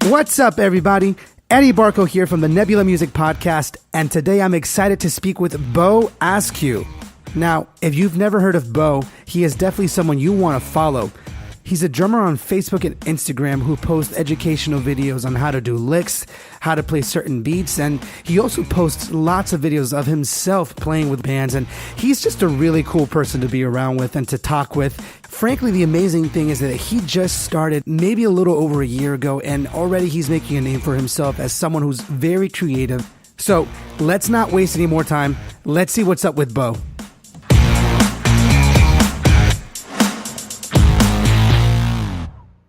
What's up, everybody? Eddie Barco here from the Nebula Music Podcast, and today I'm excited to speak with Beau Askew. Now, if you've never heard of Beau, he is definitely someone you want to follow. He's a drummer on Facebook and Instagram who posts educational videos on how to do licks, how to play certain beats, and he also posts lots of videos of himself playing with bands, and he's just a really cool person to be around with and to talk with. Frankly, the amazing thing is that he just started maybe a little over a year ago, and already he's making a name for himself as someone who's very creative. So let's not waste any more time. Let's see what's up with Beau.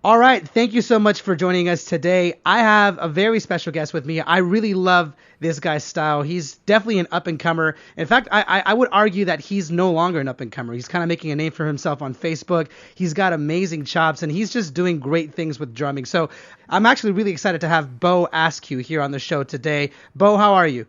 All right. Thank you so much for joining us today. I have a very special guest with me. I really love this guy's style. He's definitely an up-and-comer. In fact, I would argue that he's no longer an up-and-comer. He's kind of making a name for himself on Facebook. He's got amazing chops, and he's just doing great things with drumming. So I'm actually really excited to have Beau Askew here on the show today. Beau, how are you?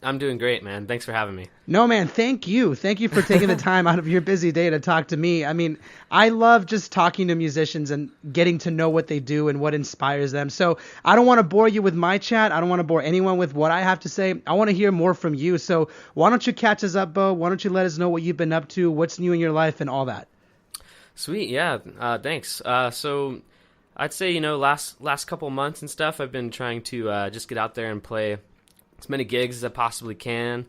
I'm doing great, man. Thanks for having me. No, man, thank you. Thank you for taking the time out of your busy day to talk to me. I mean, I love just talking to musicians and getting to know what they do and what inspires them. So I don't want to bore you with my chat. I don't want to bore anyone with what I have to say. I want to hear more from you. So why don't you catch us up, Beau? Why don't you let us know what you've been up to, what's new in your life, and all that? Sweet, yeah. Thanks. So I'd say, last couple months and stuff, I've been trying to just get out there and play as many gigs as I possibly can.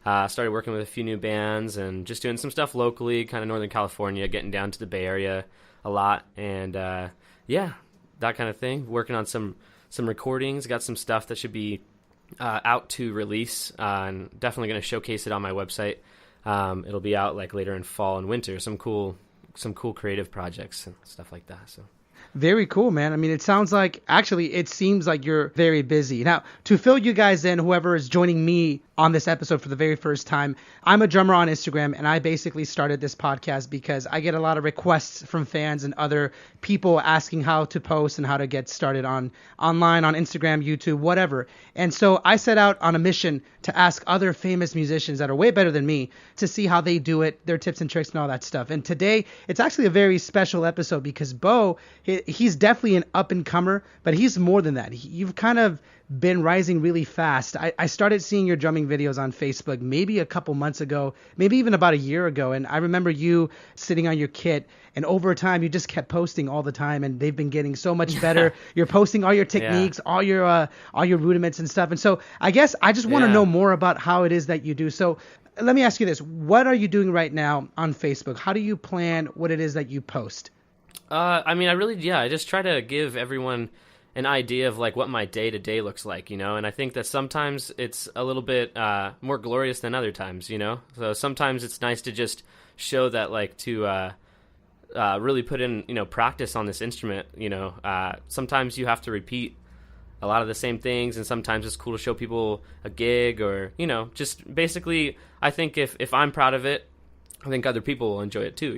Started working with a few new bands and just doing some stuff locally, kind of Northern California, getting down to the Bay Area a lot. And yeah, that kind of thing. Working on some recordings. Got some stuff that should be out to release. And definitely going to showcase it on my website. It'll be out like later in fall and winter. Some cool creative projects and stuff like that. So. Very cool, man. I mean, it seems like you're very busy. Now, to fill you guys in, whoever is joining me on this episode for the very first time, I'm a drummer on Instagram, and I basically started this podcast because I get a lot of requests from fans and other people asking how to post and how to get started online, on Instagram, YouTube, whatever. And so I set out on a mission to ask other famous musicians that are way better than me to see how they do it, their tips and tricks and all that stuff. And today, it's actually a very special episode because Beau, he's definitely an up-and-comer, but he's more than that. You've kind of been rising really fast. I started seeing your drumming videos on Facebook maybe a couple months ago, maybe even about a year ago, and I remember you sitting on your kit, and over time you just kept posting all the time, and they've been getting so much better. You're posting all your techniques, all your rudiments and stuff, and so I guess I just want to know more about how it is that you do. So let me ask you this: what are you doing right now on Facebook? How do you plan what it is that you post? I just try to give everyone an idea of like what my day-to-day looks like, and I think that sometimes it's a little bit more glorious than other times, so sometimes it's nice to just show that, like, to really put in practice on this instrument. Sometimes you have to repeat a lot of the same things, and sometimes it's cool to show people a gig, or just basically, I think if I'm proud of it, I think other people will enjoy it too,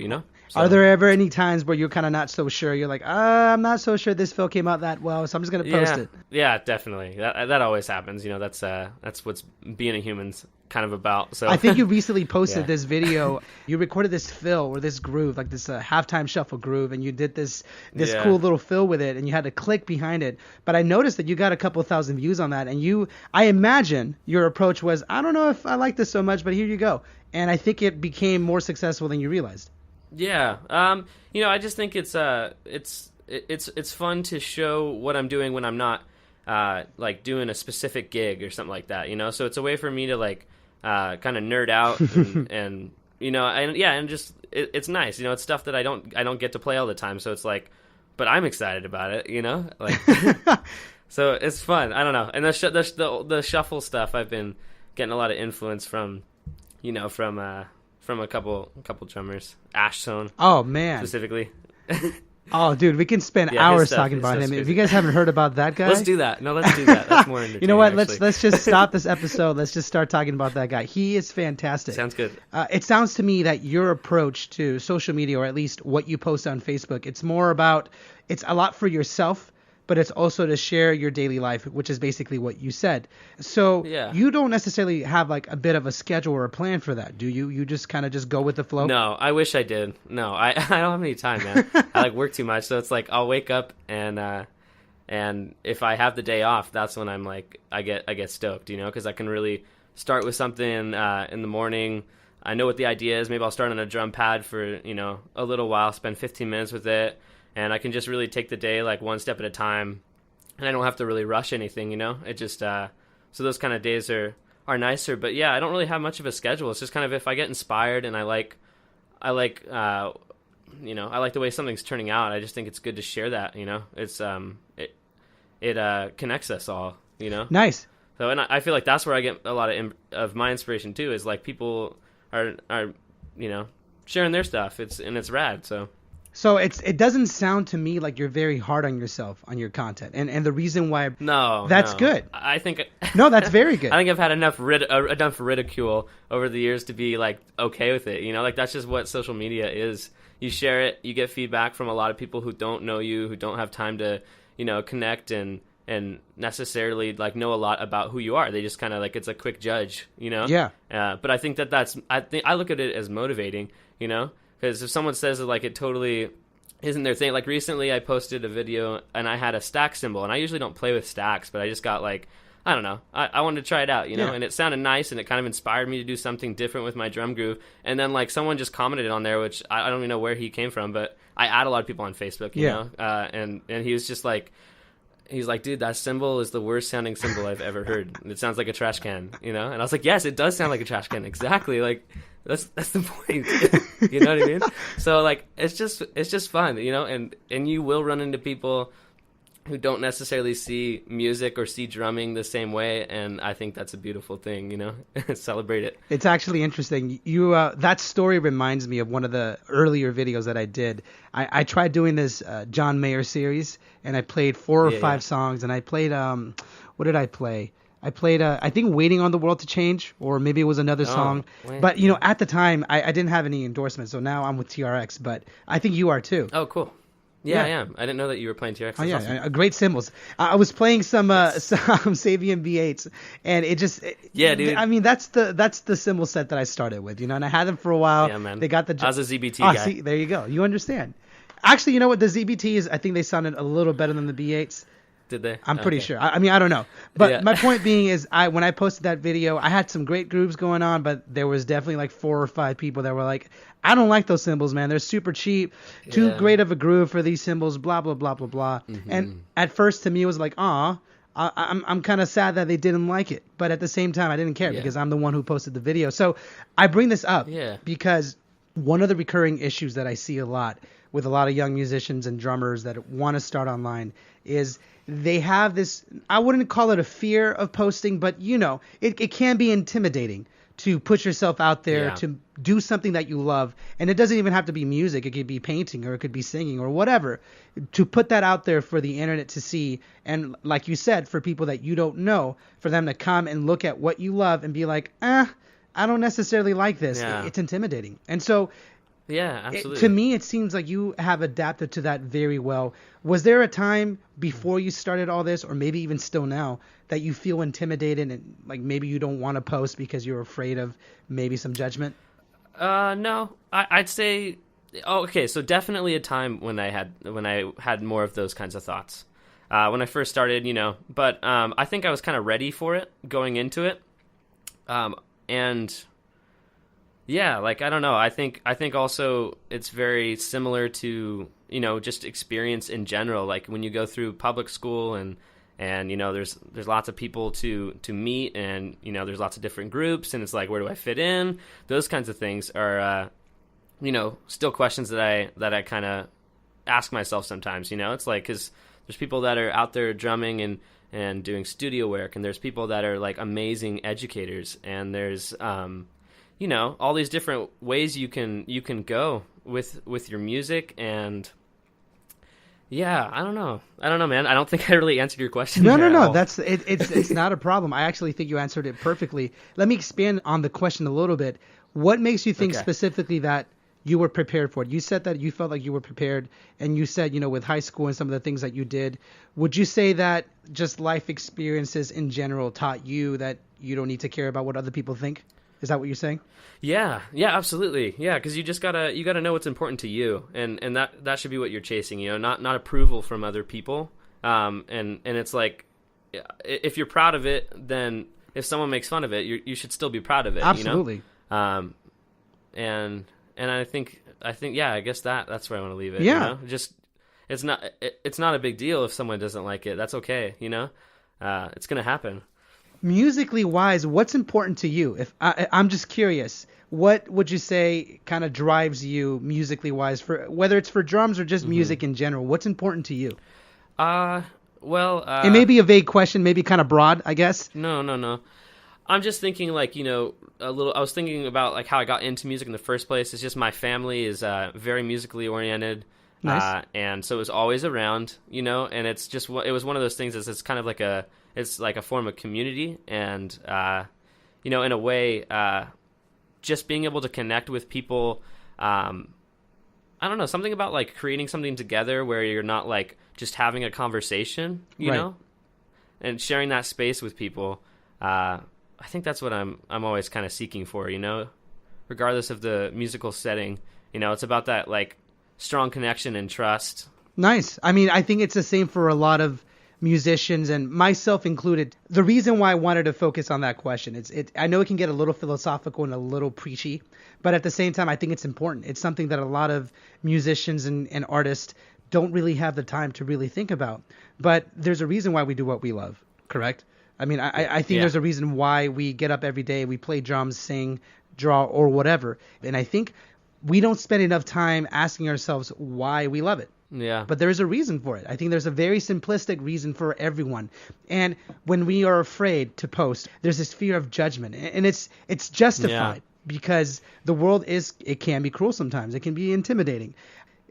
So. Are there ever any times where you're kind of not so sure? You're like, I'm not so sure this fill came out that well, so I'm just going to post it. Yeah, definitely. That always happens. That's what's being a human's kind of about. So I think you recently posted this video. You recorded this fill or this groove, like this halftime shuffle groove, and you did this cool little fill with it, and you had a click behind it. But I noticed that you got a couple thousand views on that, and I imagine your approach was, I don't know if I like this so much, but here you go. And I think it became more successful than you realized. Yeah. I just think it's fun to show what I'm doing when I'm not like doing a specific gig or something like that, so it's a way for me to like kind of nerd out and just it's nice, it's stuff that I don't get to play all the time, so it's like, but I'm excited about it, like so it's fun. I don't know. And the shuffle stuff, I've been getting a lot of influence from from a couple drummers, Ashzone. Oh man, specifically. Oh, dude, we can spend hours talking about him. If you guys haven't heard about that guy, let's do that. No, let's do that. That's more entertaining. You know what? Actually. Let's just stop this episode. Let's just start talking about that guy. He is fantastic. Sounds good. It sounds to me that your approach to social media, or at least what you post on Facebook, it's a lot for yourself, but it's also to share your daily life, which is basically what you said. So you don't necessarily have like a bit of a schedule or a plan for that, do you? You just kind of just go with the flow? No, I wish I did. No, I don't have any time, man. I like work too much. So it's like I'll wake up and And if I have the day off, that's when I'm like, I get stoked, you know, because I can really start with something in the morning. I know what the idea is. Maybe I'll start on a drum pad for, you know, a little while, spend 15 minutes with it, and I can just really take the day like one step at a time, and I don't have to really rush anything, you know. It just so those kind of days are nicer. But yeah, I don't really have much of a schedule. It's just kind of if I get inspired and I like you know, I like the way something's turning out. I just think it's good to share that, you know. It's it connects us all, you know. Nice. So, and I feel like that's where I get a lot of my inspiration too. Is like people are you know, sharing their stuff. It's rad. So it doesn't sound to me like you're very hard on yourself on your content, and the reason why that's no. good. I think no, that's very good. I think I've had enough ridicule over the years to be like okay with it. You know, like that's just what social media is. You share it, you get feedback from a lot of people who don't know you, who don't have time to, you know, connect and necessarily like know a lot about who you are. They just kind of like, it's a quick judge, you know? Yeah. But I think I look at it as motivating, you know? Because if someone says that like it totally isn't their thing, like recently I posted a video and I had a stack cymbal, and I usually don't play with stacks, but I just got like, I don't know. I wanted to try it out, you know, yeah. And it sounded nice, and it kind of inspired me to do something different with my drum groove. And then like someone just commented on there, which I don't even know where he came from, but I add a lot of people on Facebook, you know, and he was just like, he's like, dude, that cymbal is the worst sounding cymbal I've ever heard. It sounds like a trash can, you know? And I was like, yes, it does sound like a trash can. Exactly. Like that's the point. You know what I mean? So like, it's just fun, you know, and you will run into people who don't necessarily see music or see drumming the same way, and I think that's a beautiful thing, you know. Celebrate it. It's actually interesting. You that story reminds me of one of the earlier videos that I did. I tried doing this John Mayer series, and I played 4 or 5 songs, and I played what did I play? I played I think "Waiting on the World to Change," or maybe it was another song. But you know, at the time I didn't have any endorsements, so now I'm with TRX. But I think you are too. Oh, cool. Yeah, I am. I didn't know that you were playing TRX. Oh, yeah, awesome. Great cymbals. I was playing some Sabian B8s, and it just dude. I mean, that's the cymbal set that I started with, you know, and I had them for a while. Yeah, man. They got the. I was a ZBT guy. See, there you go. You understand. Actually, you know what? The ZBTs, I think they sounded a little better than the B8s. Did they? I'm pretty sure. I mean, I don't know. But my point being is, when I posted that video, I had some great grooves going on, but there was definitely like 4 or 5 people that were like, I don't like those cymbals, man. They're super cheap. Too great of a groove for these cymbals, blah, blah, blah, blah, blah. Mm-hmm. And at first, to me, it was like, I'm kind of sad that they didn't like it. But at the same time, I didn't care because I'm the one who posted the video. So I bring this up because one of the recurring issues that I see a lot with a lot of young musicians and drummers that want to start online is they have this, I wouldn't call it a fear of posting, but you know, it can be intimidating to put yourself out there to do something that you love. And it doesn't even have to be music. It could be painting, or it could be singing, or whatever. To put that out there for the internet to see, and like you said, for people that you don't know, for them to come and look at what you love and be like, I don't necessarily like this. It's intimidating. And so absolutely. To me, it seems like you have adapted to that very well. Was there a time before you started all this, or maybe even still now, that you feel intimidated and like maybe you don't want to post because you're afraid of maybe some judgment? No, I'd say, okay. So definitely a time when I had more of those kinds of thoughts. When I first started, you know, but I think I was kind of ready for it going into it. And yeah, like, I don't know. I think also it's very similar to, you know, just experience in general. Like when you go through public school and you know, there's lots of people to meet, and, you know, there's lots of different groups, and it's like, where do I fit in? Those kinds of things are, you know, still questions that I kind of ask myself sometimes, you know. It's like, 'cause there's people that are out there drumming and doing studio work, and there's people that are like amazing educators, and there's, you know, all these different ways you can go with your music. And yeah, I don't know, man. I don't think I really answered your question. No. That's it. It's not a problem. I actually think you answered it perfectly. Let me expand on the question a little bit. What makes you think specifically that you were prepared for it? You said that you felt like you were prepared, and you said, you know, with high school and some of the things that you did, would you say that just life experiences in general taught you that you don't need to care about what other people think? Is that what you're saying? Yeah, absolutely. Yeah, because you gotta know what's important to you, and that should be what you're chasing. You know, not approval from other people. And it's like, if you're proud of it, then if someone makes fun of it, you should still be proud of it. Absolutely. And I think yeah, I guess that's where I want to leave it. Yeah. Just it's not a big deal if someone doesn't like it. That's okay. It's gonna happen. Musically wise, what's important to you? If I'm just curious, what would you say kind of drives you musically wise, for whether it's for drums or just music in general? What's important to you? Well, it may be a vague question, maybe kind of broad, I guess. No. I'm just thinking I was thinking about like how I got into music in the first place. It's just my family is very musically oriented. Nice. And so it was always around, and it was one of those things it's kind of it's like a form of community, and in a way, just being able to connect with people. I don't know, something about like creating something together where you're not like just having a conversation, you know, and sharing that space with people. I think that's what I'm always kind of seeking for, regardless of the musical setting. It's about that like strong connection and trust. Nice. I mean, I think it's the same for a lot of musicians, and myself included. The reason why I wanted to focus on that question, I know it can get a little philosophical and a little preachy, but at the same time, I think it's important. It's something that a lot of musicians and artists don't really have the time to really think about. But there's a reason why we do what we love, correct? I mean, I think there's a reason why we get up every day, we play drums, sing, draw, or whatever. And I think we don't spend enough time asking ourselves why we love it. Yeah. But there's a reason for it. I think there's a very simplistic reason for everyone. And when we are afraid to post, there's this fear of judgment. And it's justified because the world it can be cruel sometimes. It can be intimidating.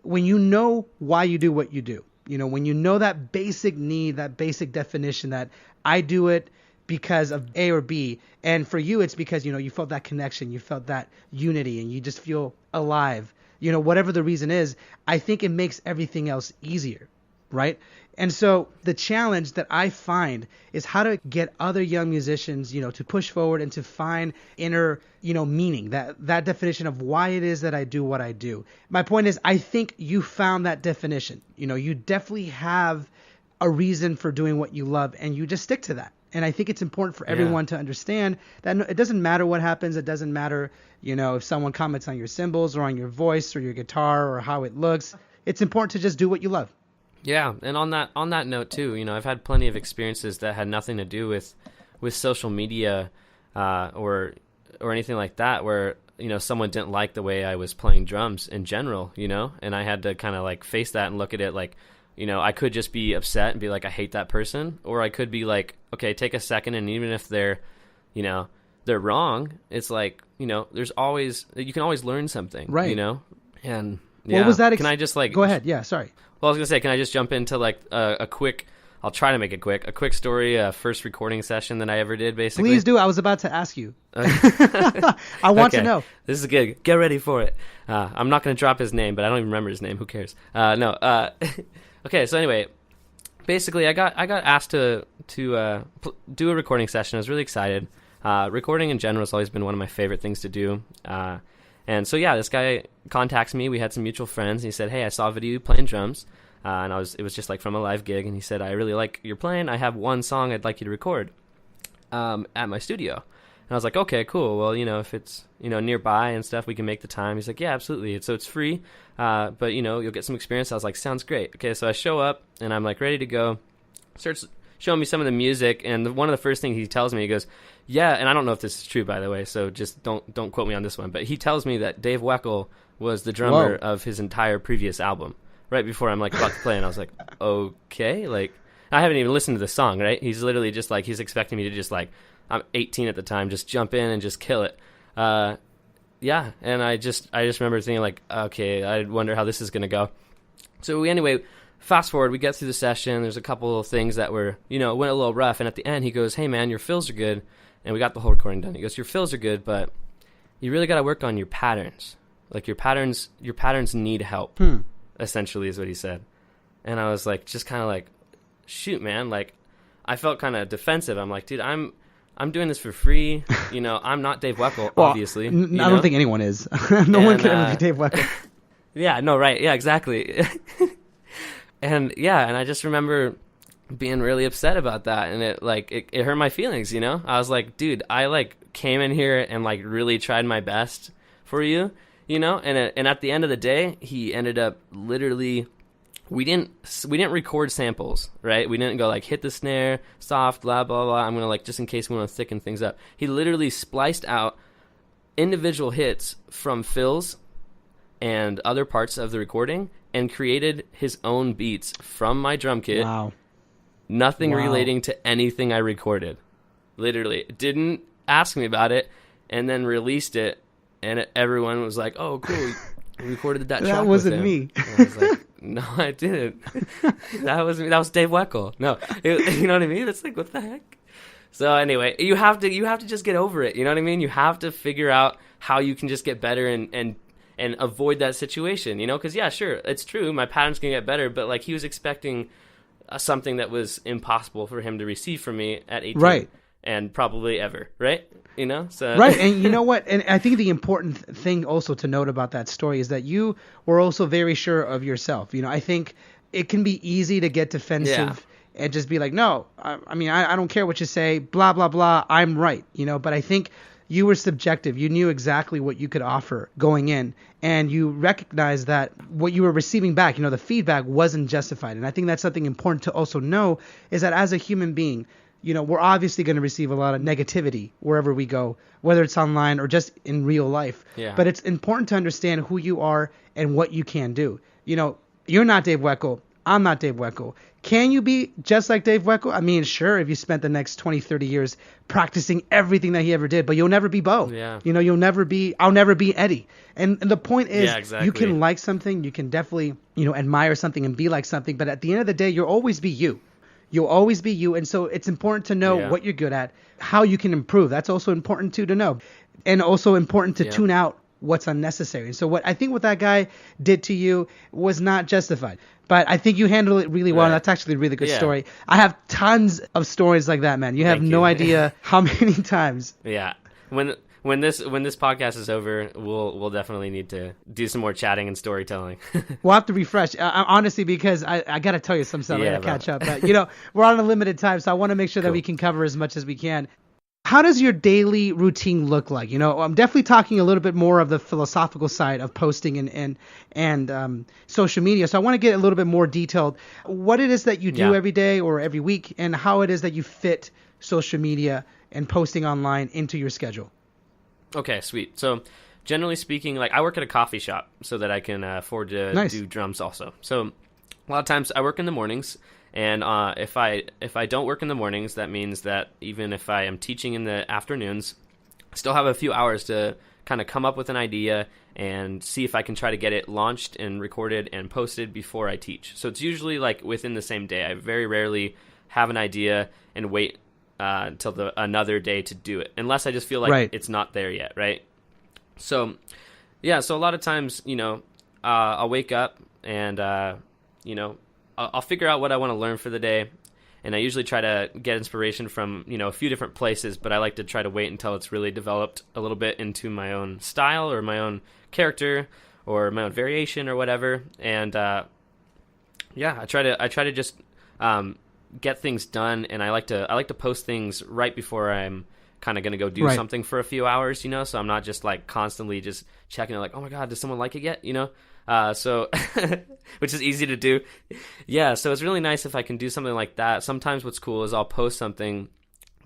When you know why you do what you do, when you know that basic need, that basic definition that I do it because of A or B, and for you it's because you felt that connection, you felt that unity, and you just feel alive, whatever the reason is, I think it makes everything else easier, right? And so the challenge that I find is how to get other young musicians, to push forward and to find inner, meaning, that definition of why it is that I do what I do. My point is, I think you found that definition. You definitely have a reason for doing what you love, and you just stick to that. And I think it's important for everyone to understand that it doesn't matter what happens. It doesn't matter, if someone comments on your cymbals or on your voice or your guitar or how it looks. It's important to just do what you love. Yeah, and on that note too, I've had plenty of experiences that had nothing to do with social media or anything like that, where someone didn't like the way I was playing drums in general, and I had to kind of like face that and look at it like, I could just be upset and be like, I hate that person, or I could be like, okay, take a second, and even if they're wrong, it's like, you can always learn something, right? And what was that? Can I just like go ahead? Yeah, sorry. Well, I was gonna say, can I just jump into like a quick? I'll try to make it quick. A quick story, first recording session that I ever did, basically. Please do. I was about to ask you. I want to know. This is good. Get ready for it. I'm not going to drop his name, but I don't even remember his name. Who cares? No. Okay. So anyway, basically, I got asked to do a recording session. I was really excited. Recording in general has always been one of my favorite things to do. And so this guy contacts me. We had some mutual friends. And he said, "Hey, I saw a video playing drums." And it was just like from a live gig, and he said, "I really like your playing. I have one song I'd like you to record at my studio." And I was like, "Okay, cool. Well, if it's nearby and stuff, we can make the time." He's like, "Yeah, absolutely. So it's free, but you'll get some experience." I was like, "Sounds great." Okay, so I show up and I'm like ready to go. Starts showing me some of the music, and one of the first things he tells me, he goes, "Yeah," and I don't know if this is true, by the way, so just don't quote me on this one, but he tells me that Dave Weckl was the drummer of his entire previous album. Right before I'm like about to play, and I was like, okay, like I haven't even listened to the song, right? He's literally just like, he's expecting me to just like, I'm 18 at the time, just jump in and just kill it. And I just remember thinking like, okay, I wonder how this is gonna go. So anyway, fast forward, we get through the session. There's a couple of things that were, went a little rough, and at the end he goes, "Hey man, your fills are good," and we got the whole recording done. He goes, "Your fills are good, but you really got to work on your patterns. Like your patterns need help." Essentially is what he said. And I was like, just kind of like, shoot, man, like I felt kind of defensive. I'm like, dude, I'm doing this for free. I'm not Dave Weckl, obviously. I don't think anyone is. No one can ever be Dave Weckl. Yeah, no, right. Yeah, exactly. And I just remember being really upset about that, and it hurt my feelings, you know. I was like, dude, I like came in here and like really tried my best for you, you know. And at the end of the day, he ended up literally, we didn't record samples, right? We didn't go like hit the snare soft, blah blah blah, I'm gonna like, just in case we want to thicken things up. He literally spliced out individual hits from fills and other parts of the recording and created his own beats from my drum kit. Wow. Nothing relating to anything I recorded. Literally. Didn't ask me about it, and then released it, and everyone was like, oh, cool, you recorded that track That wasn't with him. me. And I was like, no, I didn't. That was me. That was Dave Weckl. No, you know what I mean? It's like, what the heck? So anyway, you have to just get over it. You know what I mean? You have to figure out how you can just get better and avoid that situation, you know? Because, yeah, sure, it's true, my pattern's going to get better, but, like, he was expecting something that was impossible for him to receive from me at 18. Right. And probably ever, right? You know? So Right, and you know what? And I think the important thing also to note about that story is that you were also very sure of yourself. You know, I think it can be easy to get defensive and just be like, no, I mean, I don't care what you say, blah, blah, blah, I'm right, you know? But I think you were subjective. You knew exactly what you could offer going in, and you recognized that what you were receiving back, you know, the feedback wasn't justified. And I think that's something important to also know, is that as a human being, you know, we're obviously going to receive a lot of negativity wherever we go, whether it's online or just in real life. Yeah. But it's important to understand who you are and what you can do. You know, you're not Dave Weckl. I'm not Dave Weckl. Can you be just like Dave Weckl? I mean, sure, if you spent the next 20, 30 years practicing everything that he ever did, but you'll never be Beau. Yeah. You know, I'll never be Eddie. And the point is, exactly. You can like something, you can definitely, you know, admire something and be like something, but at the end of the day, you'll always be you. You'll always be you. And so it's important to know what you're good at, how you can improve. That's also important too to know. And also important to tune out what's unnecessary. So what that guy did to you was not justified. But I think you handled it really well. Right. That's actually a really good story. I have tons of stories like that, man. You have no idea how many times. Yeah. When this podcast is over, we'll definitely need to do some more chatting and storytelling. We'll have to refresh, honestly, because I got to tell you some stuff. I got to catch up. But, you know, we're on a limited time, so I want to make sure that we can cover as much as we can. How does your daily routine look like? You know, I'm definitely talking a little bit more of the philosophical side of posting and social media. So I want to get a little bit more detailed what it is that you do every day or every week, and how it is that you fit social media and posting online into your schedule. Okay, sweet. So generally speaking, like, I work at a coffee shop so that I can afford to do drums also. So a lot of times I work in the mornings. And if I don't work in the mornings, that means that even if I am teaching in the afternoons, I still have a few hours to kind of come up with an idea and see if I can try to get it launched and recorded and posted before I teach. So it's usually like within the same day. I very rarely have an idea and wait until another day to do it, unless I just feel like it's not there yet, right? So, yeah, so a lot of times, you know, I'll wake up and, you know, I'll figure out what I want to learn for the day, and I usually try to get inspiration from, you know, a few different places, but I like to try to wait until it's really developed a little bit into my own style or my own character or my own variation or whatever. And I try to just get things done, and I like to post things right before I'm kind of going to go do something for a few hours, you know, so I'm not just like constantly just checking it like, oh my God, does someone like it yet? You know? So, which is easy to do. Yeah. So it's really nice if I can do something like that. Sometimes what's cool is I'll post something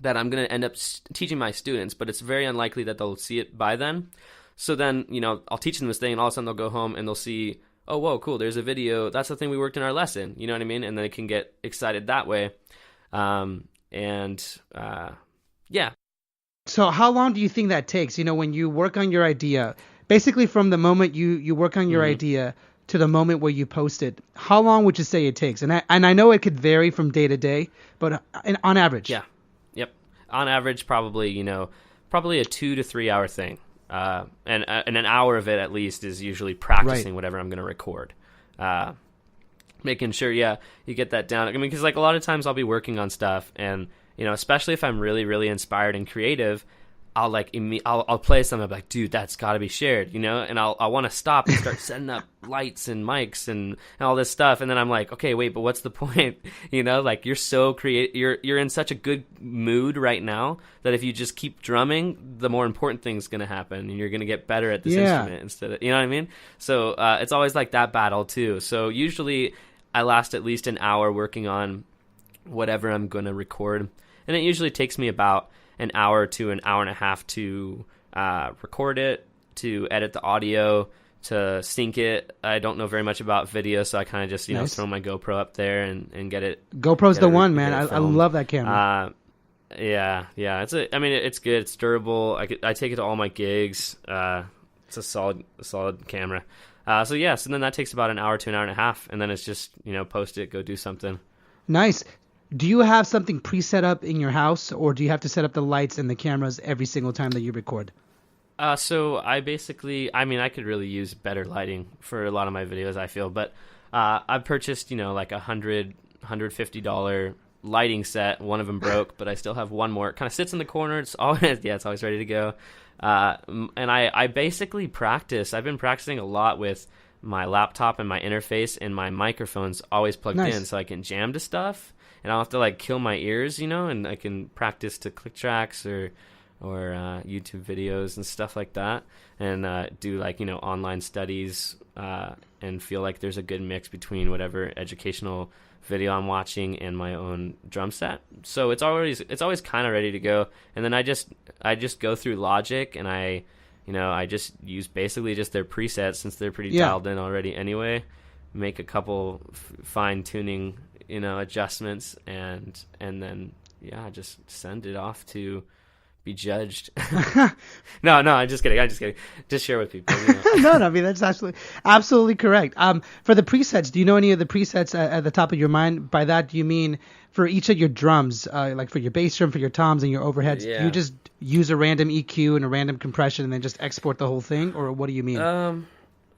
that I'm going to end up teaching my students, but it's very unlikely that they'll see it by then. So then, you know, I'll teach them this thing, and all of a sudden they'll go home and they'll see, oh, whoa, cool, there's a video. That's the thing we worked in our lesson. You know what I mean? And then they can get excited that way. Yeah. So how long do you think that takes? You know, when you work on your idea, basically from the moment you work on your idea to the moment where you post it, how long would you say it takes? And I know it could vary from day to day, but on average. Yeah. Yep. On average, probably a 2 to 3 hour thing. And an hour of it at least is usually practicing whatever I'm going to record. Making sure, you get that down. I mean, because like a lot of times I'll be working on stuff, and, you know, especially if I'm really, really inspired and creative, I'll like I'll play something. I'm like, dude, that's got to be shared, and I want to stop and start setting up lights and mics and all this stuff, and then I'm like, okay, wait, but what's the point? Like you're so you're in such a good mood right now that if you just keep drumming, the more important thing's gonna happen, and you're gonna get better at this instrument instead of, you know what I mean? So it's always like that battle too. So usually I last at least an hour working on whatever I'm gonna record, and it usually takes me about an hour to an hour and a half to record it, to edit the audio, to sync it. I don't know very much about video, so I kind of just throw my GoPro up there and get it. GoPro's the one, man. I love that camera. Yeah. It's good. It's durable. I take it to all my gigs. It's a solid camera. So then that takes about an hour to an hour and a half, and then it's just post it, go do something. Nice. Do you have something pre-set up in your house, or do you have to set up the lights and the cameras every single time that you record? So I basically, I could really use better lighting for a lot of my videos, I feel, but I've purchased, like $150 lighting set. One of them broke, but I still have one more. It kind of sits in the corner. It's always ready to go. And I basically practice. I've been practicing a lot with my laptop and my interface, and my microphone's always plugged in, so I can jam to stuff. And I don't have to like kill my ears, and I can practice to click tracks or YouTube videos and stuff like that, and do like online studies and feel like there's a good mix between whatever educational video I'm watching and my own drum set. So it's always kind of ready to go, and then I just go through Logic, and I just use basically just their presets since they're pretty dialed in already anyway. Make a couple fine tuning adjustments, and then just send it off to be judged. No, I'm just kidding. Just share with people. No, I mean that's absolutely correct. For the presets, do you know any of the presets at the top of your mind? By that, do you mean for each of your drums, like for your bass drum, for your toms and your overheads? Yeah. Do you just use a random EQ and a random compression and then just export the whole thing, or what do you mean?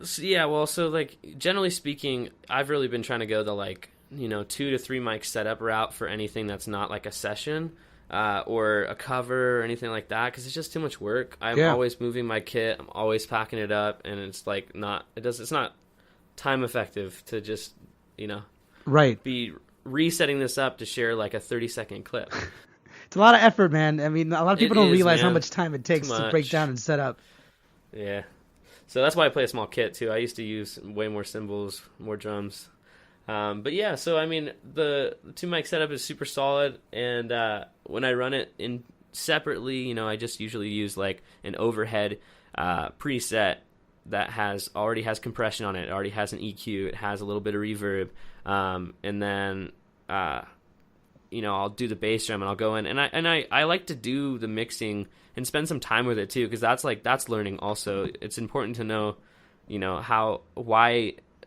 So like generally speaking, I've really been trying to go the 2 to 3 mic setup route for anything that's not like a session or a cover or anything like that, because it's just too much work. I'm always moving my kit. I'm always packing it up, and it's like it's not time effective to just be resetting this up to share like a 30-second clip. It's a lot of effort, man. I mean, a lot of people don't realize how much time it takes to break down and set up. Yeah. So that's why I play a small kit too. I used to use way more cymbals, more drums. But yeah, so I mean, the 2 mic setup is super solid, and when I run it in separately, I just usually use like an overhead preset that already has compression on it. It already has an EQ. It has a little bit of reverb, and then I'll do the bass drum, and I'll go in, and I like to do the mixing and spend some time with it too, because that's learning also. It's important to know,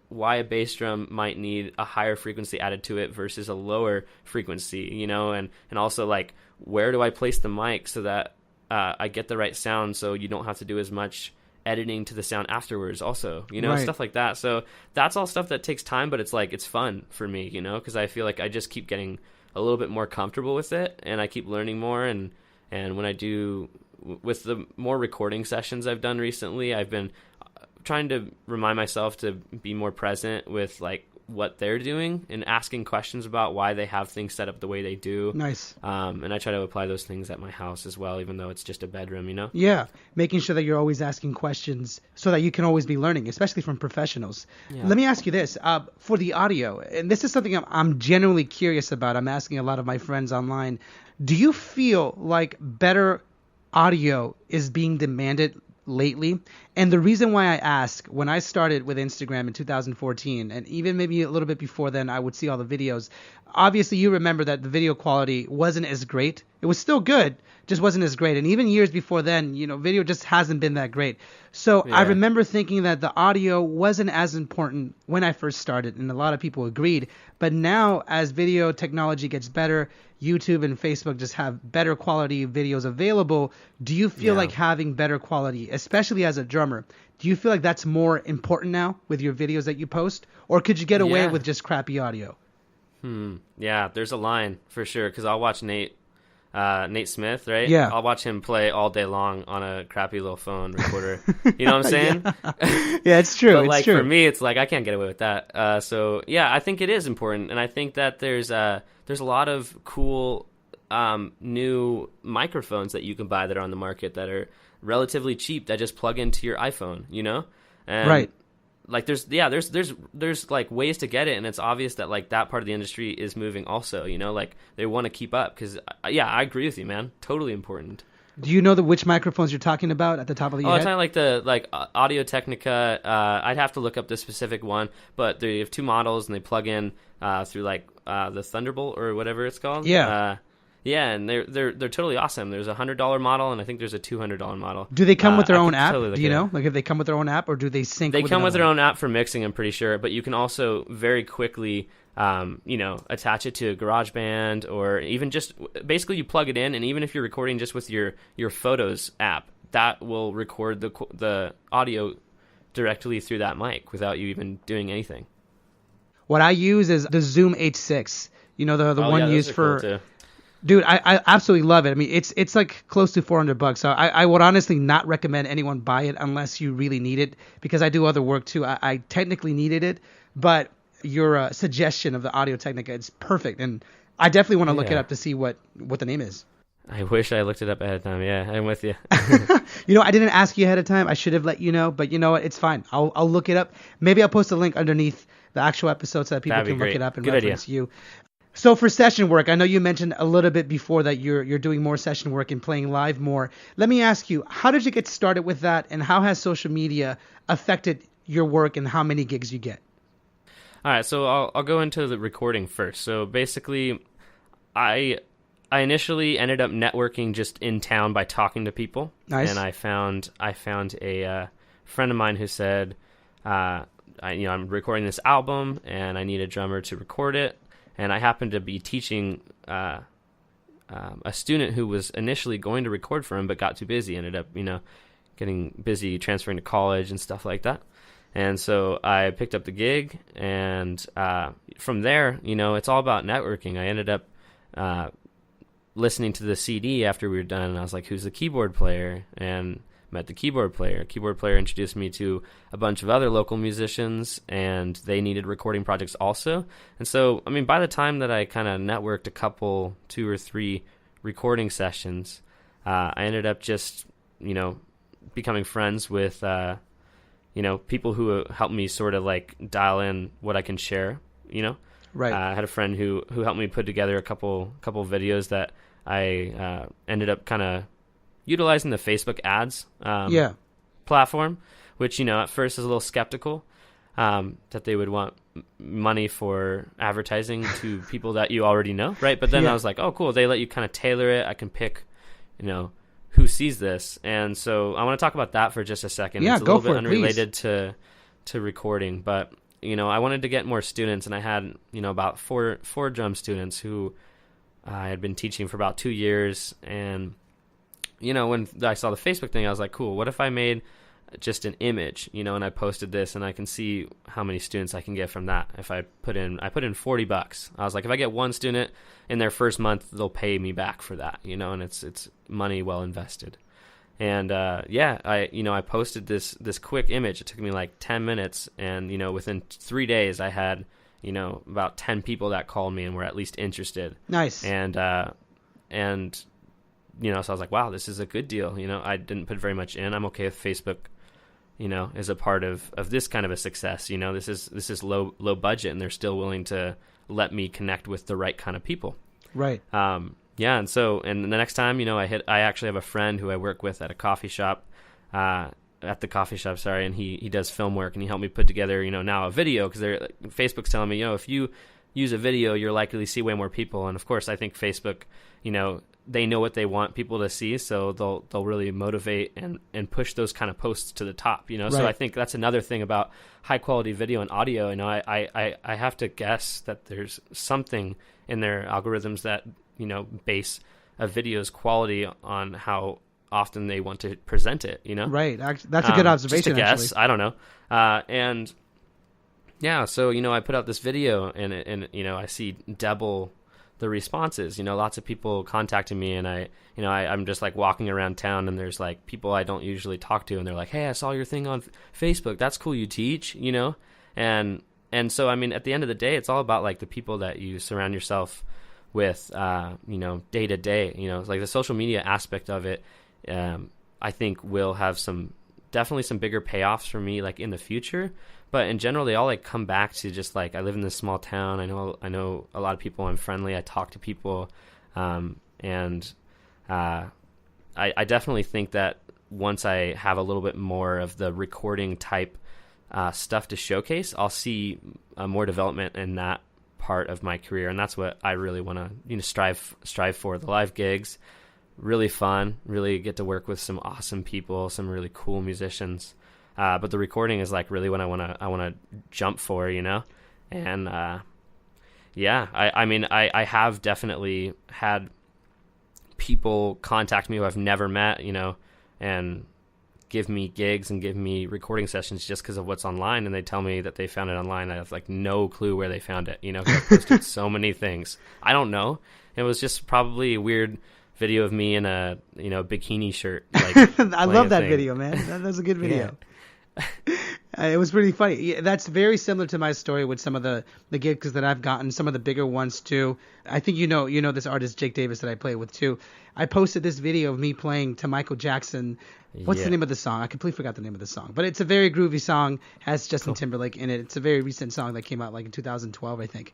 why a bass drum might need a higher frequency added to it versus a lower frequency, and also like, where do I place the mic so that I get the right sound, so you don't have to do as much editing to the sound afterwards also, Right. Stuff like that. So that's all stuff that takes time, but it's fun for me, because I feel like I just keep getting a little bit more comfortable with it, and I keep learning more, and when I do with the more recording sessions I've done recently, I've been trying to remind myself to be more present with like what they're doing and asking questions about why they have things set up the way they do. Nice. And I try to apply those things at my house as well, even though it's just a bedroom, Yeah, making sure that you're always asking questions so that you can always be learning, especially from professionals. Yeah. Let me ask you this, for the audio, and this is something I'm genuinely curious about. I'm asking a lot of my friends online. Do you feel like better audio is being demanded lately? And the reason why I ask, when I started with Instagram in 2014, and even maybe a little bit before then, I would see all the videos. Obviously, you remember that the video quality wasn't as great. It was still good, just wasn't as great. And even years before then, video just hasn't been that great. So I remember thinking that the audio wasn't as important when I first started, and a lot of people agreed. But now, as video technology gets better, YouTube and Facebook just have better quality videos available. Do you feel like having better quality, especially as a drummer, do you feel like that's more important now with your videos that you post? Or could you get away with just crappy audio? Yeah, there's a line for sure, because I'll watch Nate Nate Smith, right? Yeah. I'll watch him play all day long on a crappy little phone recorder. You know what I'm saying? Yeah, it's true. But it's like true. for me, it's like I can't get away with that. So yeah, I think it is important, and I think that there's a lot of cool new microphones that you can buy that are on the market that are relatively cheap that just plug into your iPhone. You know, and Right. like there's like ways to get it, and it's obvious that like that part of the industry is moving also, you know, like they want to keep up because I agree with you, man, totally important. Do you know which microphones you're talking about at the top of your Oh, head? it's kind of like the Audio Technica. I'd have to look up the specific one, but they have two models and they plug in through like the Thunderbolt or whatever it's called. Yeah. Yeah, and they're totally awesome. There's a $100 model, and I think there's a $200 model. Do they come with their own app? Totally Do you know? Like if they come with their own app, or do they sync? They with come with their another own app for mixing, I'm pretty sure, but you can also very quickly, attach it to GarageBand, or even just basically you plug it in, and even if you're recording just with your Photos app, that will record the audio directly through that mic without you even doing anything. What I use is the Zoom H6. You know, the one used for. Cool too. Dude, I absolutely love it. I mean, it's like close to $400. So I would honestly not recommend anyone buy it unless you really need it, because I do other work too. I technically needed it, but your suggestion of the Audio Technica is perfect, and I definitely want to look it up to see what the name is. I wish I looked it up ahead of time. Yeah, I'm with you. You know, I didn't ask you ahead of time. I should have let you know, but you know what? It's fine. I'll look it up. Maybe I'll post a link underneath the actual episode so that people can look it up and reference you. So for session work, I know you mentioned a little bit before that you're doing more session work and playing live more. Let me ask you, how did you get started with that, and how has social media affected your work and how many gigs you get? All right, so I'll go into the recording first. So basically, I initially ended up networking just in town by talking to people. Nice. And I found a friend of mine who said, I'm recording this album and I need a drummer to record it. And I happened to be teaching a student who was initially going to record for him but got too busy, ended up, getting busy transferring to college and stuff like that. And so I picked up the gig, and from there, it's all about networking. I ended up listening to the CD after we were done, and I was like, who's the keyboard player? And met the keyboard player. Keyboard player introduced me to a bunch of other local musicians, and they needed recording projects also. And so, by the time that I kind of networked 2 or 3 recording sessions, I ended up just, becoming friends with, people who helped me sort of like dial in what I can share, Right. I had a friend who helped me put together a couple videos that I ended up kind of utilizing the Facebook ads platform, which, at first is a little skeptical that they would want money for advertising to people that you already know, right? But then I was like, oh, cool. They let you kind of tailor it. I can pick, who sees this. And so I want to talk about that for just a second. Yeah, it's a go little for bit it, unrelated to recording, but, I wanted to get more students, and I had, about four drum students who I had been teaching for about 2 years. And when I saw the Facebook thing, I was like, cool, what if I made just an image, and I posted this, and I can see how many students I can get from that. If I put in $40. I was like, if I get one student in their first month, they'll pay me back for that, and it's money well invested. And I posted this quick image. It took me like 10 minutes, and within 3 days I had about 10 people that called me and were at least interested. Nice. And so I was like, wow, this is a good deal. I didn't put very much in. I'm okay with Facebook, as a part of this kind of a success. This is low budget, and they're still willing to let me connect with the right kind of people. Right. And the next time, I actually have a friend who I work with at a coffee shop, and he does film work, and he helped me put together, now a video, because Facebook's telling me, if you use a video, you're likely to see way more people. And of course, I think Facebook, they know what they want people to see, so they'll really motivate and push those kind of posts to the top, Right. So I think that's another thing about high quality video and audio. I have to guess that there's something in their algorithms that, base a video's quality on how often they want to present it, Right. That's a good observation. Just a guess. Actually. I don't know. So, I put out this video, and I see double the response is. Lots of people contacting me, and I'm just like walking around town, and there's like people I don't usually talk to, and they're like, "Hey, I saw your thing on Facebook. That's cool. You teach, and so, I mean, at the end of the day, it's all about like the people that you surround yourself with, day to day. Like the social media aspect of it, I think will have definitely some bigger payoffs for me, like in the future. But in general, they all like come back to just like, I live in this small town. I know a lot of people. I'm friendly. I talk to people, and I definitely think that once I have a little bit more of the recording type stuff to showcase, I'll see more development in that part of my career, and that's what I really want to strive for. The live gigs, really fun, really get to work with some awesome people, some really cool musicians. But the recording is like really what I want to jump for, and I mean I have definitely had people contact me who I've never met, and give me gigs and give me recording sessions just because of what's online, and they tell me that they found it online. I have like no clue where they found it, 'cause I posted so many things. I don't know. It was just probably a weird video of me in a bikini shirt. Like, I love that video, man. That was a good video. It was pretty funny. Yeah, that's very similar to my story with some of the gigs that I've gotten, some of the bigger ones too. I think you know this artist Jake Davis that I play with too. I posted this video of me playing to Michael Jackson. What's the name of the song? I completely forgot the name of the song, but it's a very groovy song. Has Justin Timberlake in it. It's a very recent song that came out like in 2012, I think.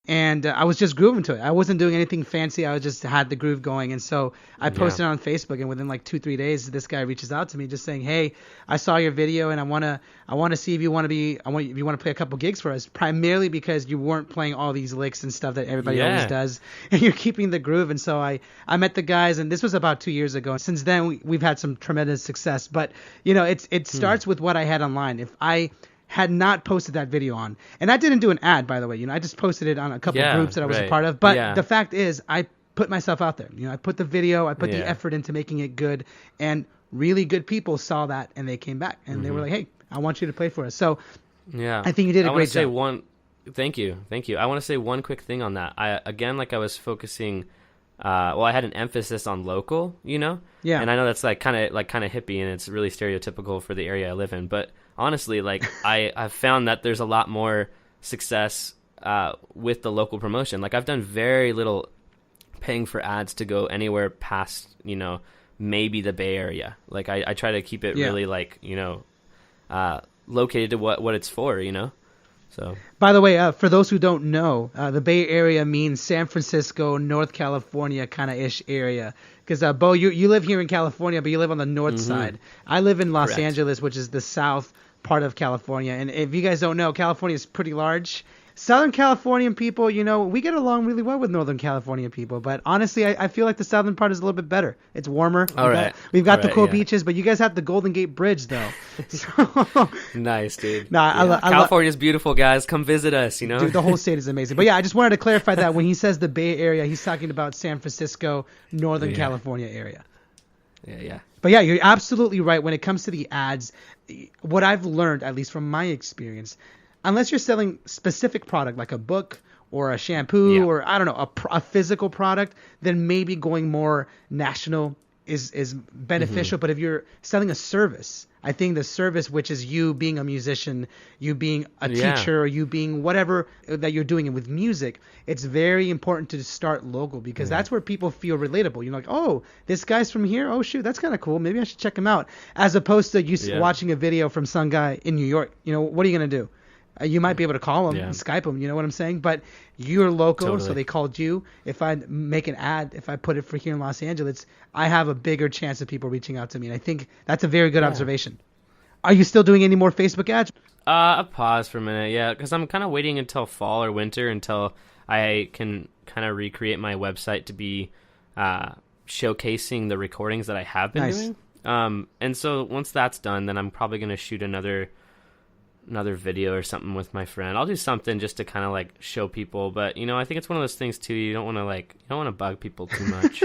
And I was just grooving to it. I wasn't doing anything fancy. I just had the groove going. And so I posted it on Facebook, and within like 2-3 days, this guy reaches out to me just saying, "Hey, I saw your video, and I want to see if you want to play a couple gigs for us, primarily because you weren't playing all these licks and stuff that everybody always does, and you're keeping the groove." And so I met the guys, and this was about 2 years ago. Since then, we've had some tremendous success. But it starts with what I had online. If I had not posted that video on, and I didn't do an ad, by the way, I just posted it on a couple of groups that I was a part of, but the fact is I put myself out there. I put the video, I put the effort into making it good, and really good people saw that, and they came back, and they were like, "Hey, I want you to play for us." So I think you did a great job. Thank you. I want to say one quick thing on that. I was focusing, I had an emphasis on local, and I know that's like kind of hippie, and it's really stereotypical for the area I live in, but honestly, like I've found that there's a lot more success with the local promotion. Like I've done very little paying for ads to go anywhere past, maybe the Bay Area. Like I try to keep it really like, located to what it's for, So, by the way, for those who don't know, the Bay Area means San Francisco, North California kind of ish area. Because Beau, you live here in California, but you live on the north side. I live in Los Angeles, which is the south part of California. And if you guys don't know, California is pretty large. Southern Californian people, we get along really well with Northern Californian people. But honestly, I feel like the southern part is a little bit better. It's warmer. We've got the cool beaches, but you guys have the Golden Gate Bridge, though. So, nice, dude. California's beautiful, guys. Come visit us, Dude, the whole state is amazing. But yeah, I just wanted to clarify that when he says the Bay Area, he's talking about San Francisco, Northern California area. Yeah. But yeah, you're absolutely right. When it comes to the ads, what I've learned, at least from my experience, unless you're selling specific product like a book or a shampoo or I don't know, a physical product, then maybe going more national is beneficial. But if you're selling a service, I think the service, which is you being a musician, you being a teacher, or you being whatever that you're doing with music, it's very important to start local because that's where people feel relatable. You're like, oh, this guy's from here. Oh, shoot, that's kind of cool. Maybe I should check him out. As opposed to you watching a video from some guy in New York. What are you going to do? You might be able to call them and Skype them, you know what I'm saying? But you're local, so they called you. If I make an ad, if I put it for here in Los Angeles, I have a bigger chance of people reaching out to me. And I think that's a very good observation. Are you still doing any more Facebook ads? A pause for a minute, because I'm kind of waiting until fall or winter until I can kind of recreate my website to be showcasing the recordings that I have been doing. And so once that's done, then I'm probably going to shoot another another video or something with my friend. I'll do something just to kind of like show people. But I think it's one of those things too. You don't want to bug people too much.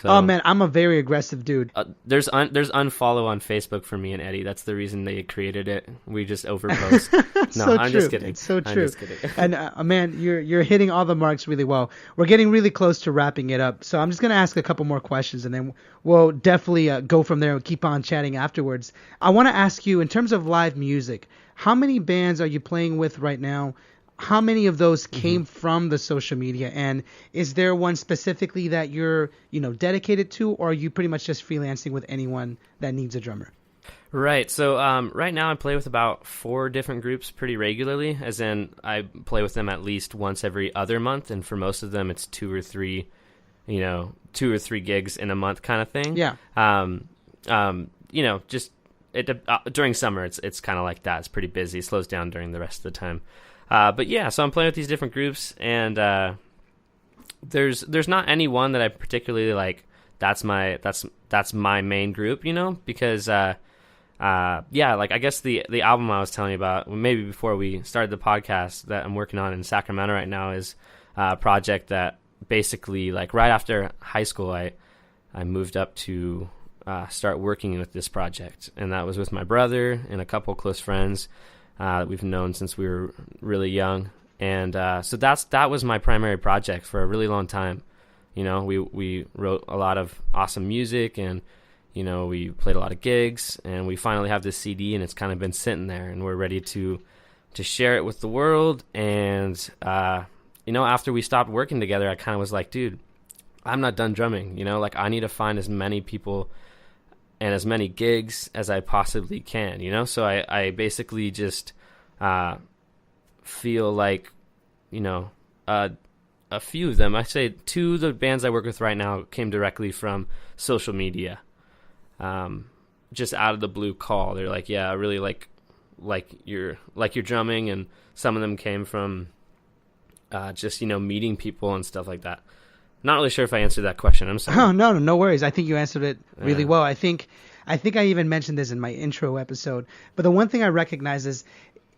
So, oh man, I'm a very aggressive dude. There's unfollow on Facebook for me and Eddie. That's the reason they created it. We just overpost. No, So I'm true. just kidding. It's so I'm true. just kidding. And man, you're hitting all the marks really well. We're getting really close to wrapping it up. So I'm just gonna ask a couple more questions, and then we'll definitely go from there and keep on chatting afterwards. I want to ask you, in terms of live music, how many bands are you playing with right now? How many of those came from the social media, and is there one specifically that you're dedicated to, or are you pretty much just freelancing with anyone that needs a drummer? Right. So right now I play with about 4 different groups pretty regularly, as in I play with them at least once every other month, and for most of them it's 2 or 3 gigs in a month kind of thing. Yeah. Just during summer it's kind of like that. It's pretty busy. It slows down during the rest of the time. But yeah, so I'm playing with these different groups, and there's not any one that I particularly like. That's my main group, because like I guess the album I was telling you about, maybe before we started the podcast, that I'm working on in Sacramento right now is a project that basically, like, right after high school, I moved up to start working with this project, and that was with my brother and a couple close friends that we've known since we were really young. And so that was my primary project for a really long time. We wrote a lot of awesome music, and we played a lot of gigs, and we finally have this CD, and it's kind of been sitting there, and we're ready to share it with the world. And after we stopped working together, I kind of was like, dude, I'm not done drumming. Like, I need to find as many people and as many gigs as I possibly can, so I basically just feel like, a few of them, I say 2 of the bands I work with right now came directly from social media. Just out of the blue call. They're like, yeah, I really like your drumming, and some of them came from just, meeting people and stuff like that. Not really sure if I answered that question. I'm sorry. Oh, no worries. I think you answered it really well. I think I even mentioned this in my intro episode, but the one thing I recognize is,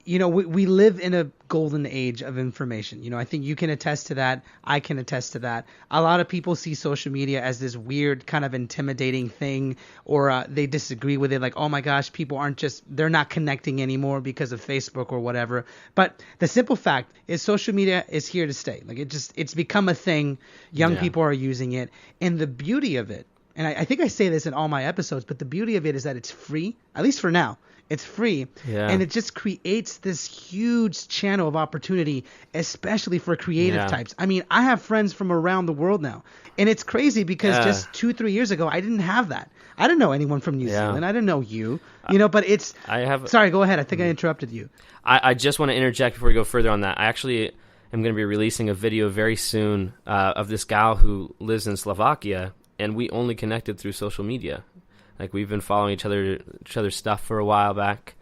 we live in a golden age of information. I think you can attest to that. I can attest to that. A lot of people see social media as this weird kind of intimidating thing, or they disagree with it. Like, oh my gosh, people they're not connecting anymore because of Facebook or whatever. But the simple fact is social media is here to stay. Like, it's become a thing. Young people are using it. And the beauty of it, and I think I say this in all my episodes, but the beauty of it is that it's free, at least for now. It's free, and it just creates this huge channel of opportunity, especially for creative types. I mean, I have friends from around the world now, and it's crazy because just 2-3 years ago, I didn't have that. I didn't know anyone from New Zealand. I didn't know you, but it's... Sorry, go ahead. I think I interrupted you. I just want to interject before we go further on that. I actually am going to be releasing a video very soon of this gal who lives in Slovakia, and we only connected through social media. Like, we've been following each other's stuff for a while back,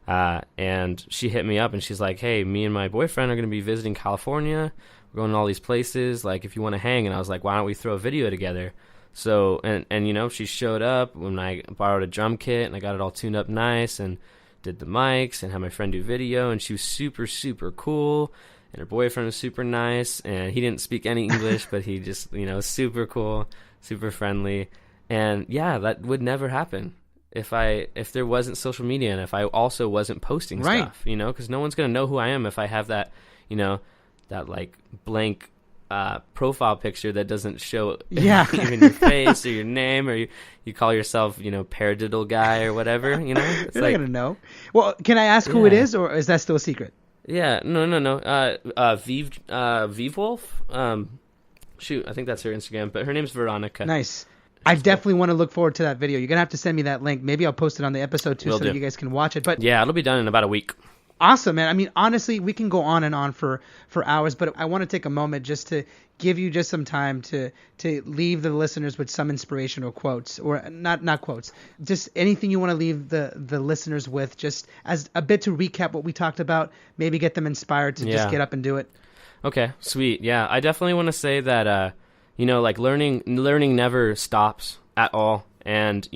and she hit me up, and she's like, hey, me and my boyfriend are going to be visiting California. We're going to all these places. Like, if you want to hang. And I was like, why don't we throw a video together? So, and she showed up when I borrowed a drum kit, and I got it all tuned up nice, and did the mics, and had my friend do video, and she was super, super cool, and her boyfriend was super nice, and he didn't speak any English, but he just, super cool, super friendly. And yeah, that would never happen if there wasn't social media, and if I also wasn't posting stuff, because no one's going to know who I am if I have that, that like blank profile picture that doesn't show even your face or your name, or you call yourself, paradiddle guy or whatever, It's You're not going to know. Well, can I ask who it is, or is that still a secret? Yeah, no. Vive Wolf. Shoot, I think that's her Instagram, but her name's Veronica. Nice. I definitely want to look forward to that video. You're going to have to send me that link. Maybe I'll post it on the episode too, that you guys can watch it. But yeah, it'll be done in about a week. Awesome, man. I mean, honestly, we can go on and on for hours, but I want to take a moment just to give you just some time to leave the listeners with some inspirational quotes, or not quotes, just anything you want to leave the listeners with, just as a bit to recap what we talked about, maybe get them inspired to just get up and do it. Okay, sweet. Yeah, I definitely want to say that, like learning never stops at all. And,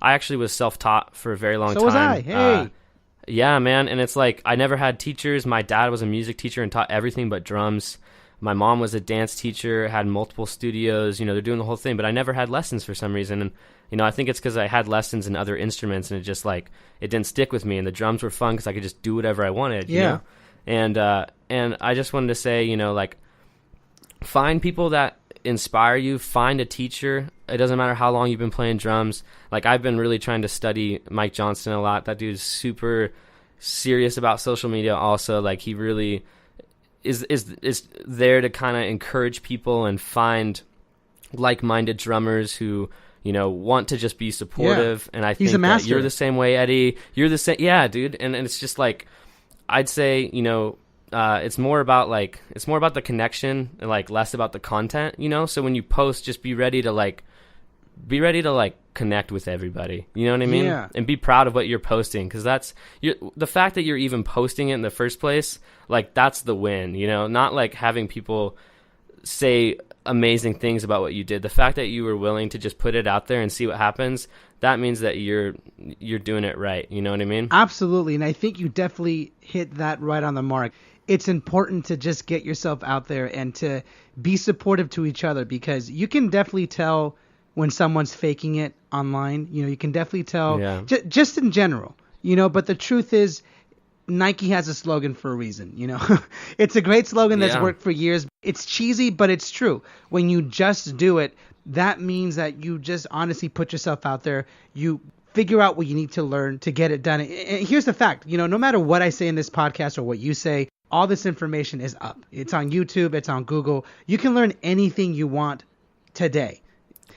I actually was self-taught for a very long time. So was I. Hey. Yeah, man. And it's like, I never had teachers. My dad was a music teacher and taught everything but drums. My mom was a dance teacher, had multiple studios, they're doing the whole thing, but I never had lessons for some reason. And, I think it's because I had lessons in other instruments and it just like, it didn't stick with me. And the drums were fun because I could just do whatever I wanted, you know? And I just wanted to say, like, find people that inspire you, find a teacher. It doesn't matter how long you've been playing drums. Like, I've been really trying to study Mike Johnston a lot. That dude's super serious about social media also. Like, he really is there to kind of encourage people and find like-minded drummers who, want to just be supportive. And I think that you're the same way, Eddie. You're the same. Yeah, dude. And it's just like, I'd say, it's more about the connection and like less about the content, So when you post, just be ready to connect with everybody. You know what I mean? Yeah. And be proud of what you're posting, because the fact that you're even posting it in the first place, like, that's the win. Not like having people say amazing things about what you did. The fact that you were willing to just put it out there and see what happens, that means that you're doing it right. You know what I mean? Absolutely. And I think you definitely hit that right on the mark. It's important to just get yourself out there and to be supportive to each other, because you can definitely tell when someone's faking it online. You can definitely tell just in general, but the truth is, Nike has a slogan for a reason, It's a great slogan that's worked for years. It's cheesy, but it's true. When you just do it, that means that you just honestly put yourself out there. You figure out what you need to learn to get it done. And here's the fact, no matter what I say in this podcast or what you say, all this information is up. It's on YouTube. It's on Google. You can learn anything you want today.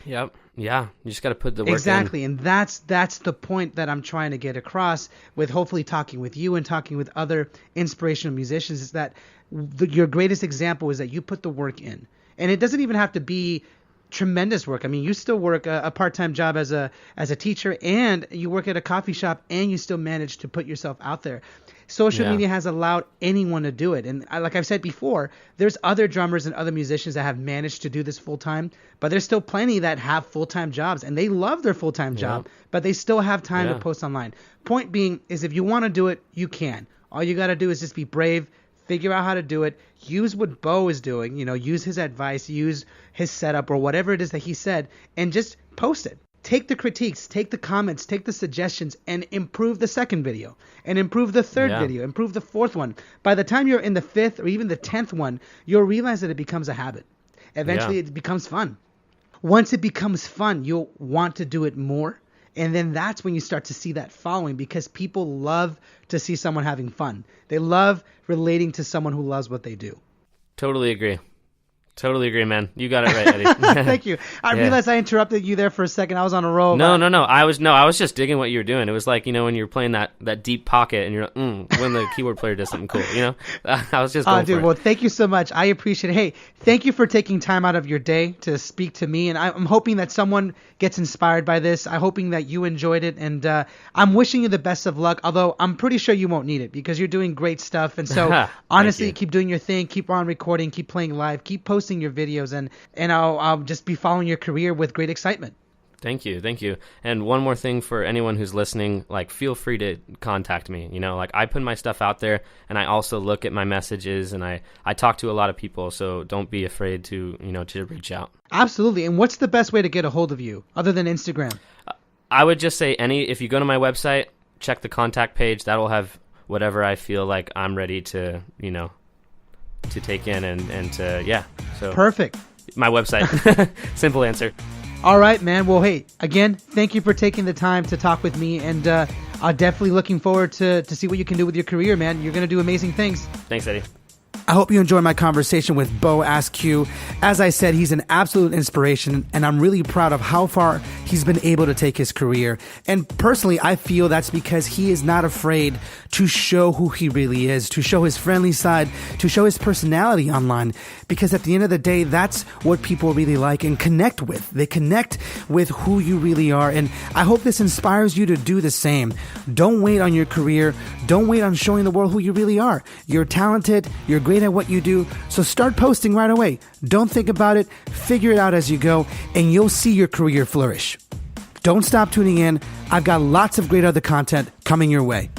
Yep. Yeah. You just got to put the work in. Exactly. And that's the point that I'm trying to get across with hopefully talking with you and talking with other inspirational musicians, is that your greatest example is that you put the work in. And it doesn't even have to be tremendous work. I mean, you still work a part-time job as a teacher, and you work at a coffee shop, and you still manage to put yourself out there. Social media has allowed anyone to do it. And like I've said before, there's other drummers and other musicians that have managed to do this full-time, but there's still plenty that have full-time jobs, and they love their full-time job, but they still have time to post online. Point being is, if you want to do it, you can. All you got to do is just be brave, figure out how to do it, use what Beau is doing, use his advice, use his setup or whatever it is that he said, and just post it. Take the critiques, take the comments, take the suggestions, and improve the second video, and improve the third video, improve the fourth one. By the time you're in the fifth or even the 10th one, you'll realize that it becomes a habit. Eventually it becomes fun. Once it becomes fun, you'll want to do it more. And then that's when you start to see that following, because people love to see someone having fun. They love relating to someone who loves what they do. Totally agree. Totally agree, man. You got it right, Eddie. Thank you. I realized I interrupted you there for a second. I was on a roll. No. I was just digging what you were doing. It was like, when you're playing that deep pocket and you're like, when the keyboard player does something cool, I was just going for it. Well, thank you so much. I appreciate it. Hey, thank you for taking time out of your day to speak to me. And I'm hoping that someone gets inspired by this. I'm hoping that you enjoyed it. And I'm wishing you the best of luck, although I'm pretty sure you won't need it, because you're doing great stuff. And so honestly, keep doing your thing. Keep on recording. Keep playing live. Keep posting your videos, and I'll just be following your career with great excitement. Thank you. And one more thing for anyone who's listening, like, feel free to contact me. Like, I put my stuff out there, and I also look at my messages, and I talk to a lot of people, so don't be afraid to to reach out. Absolutely. And what's the best way to get a hold of you other than Instagram? I would just say if you go to my website, check the contact page. That'll have whatever I feel like I'm ready to to take in and to so perfect. My website. Simple answer. All right, man. Well, hey, again, thank you for taking the time to talk with me, and I'm definitely looking forward to see what you can do with your career, man. You're going to do amazing things. Thanks, Eddie. I hope you enjoyed my conversation with Beau Askew. As I said, he's an absolute inspiration, and I'm really proud of how far he's been able to take his career. And personally, I feel that's because he is not afraid to show who he really is, to show his friendly side, to show his personality online. Because at the end of the day, that's what people really like and connect with. They connect with who you really are. And I hope this inspires you to do the same. Don't wait on your career. Don't wait on showing the world who you really are. You're talented. You're great at what you do. So start posting right away. Don't think about it. Figure it out as you go, and you'll see your career flourish. Don't stop tuning in. I've got lots of great other content coming your way.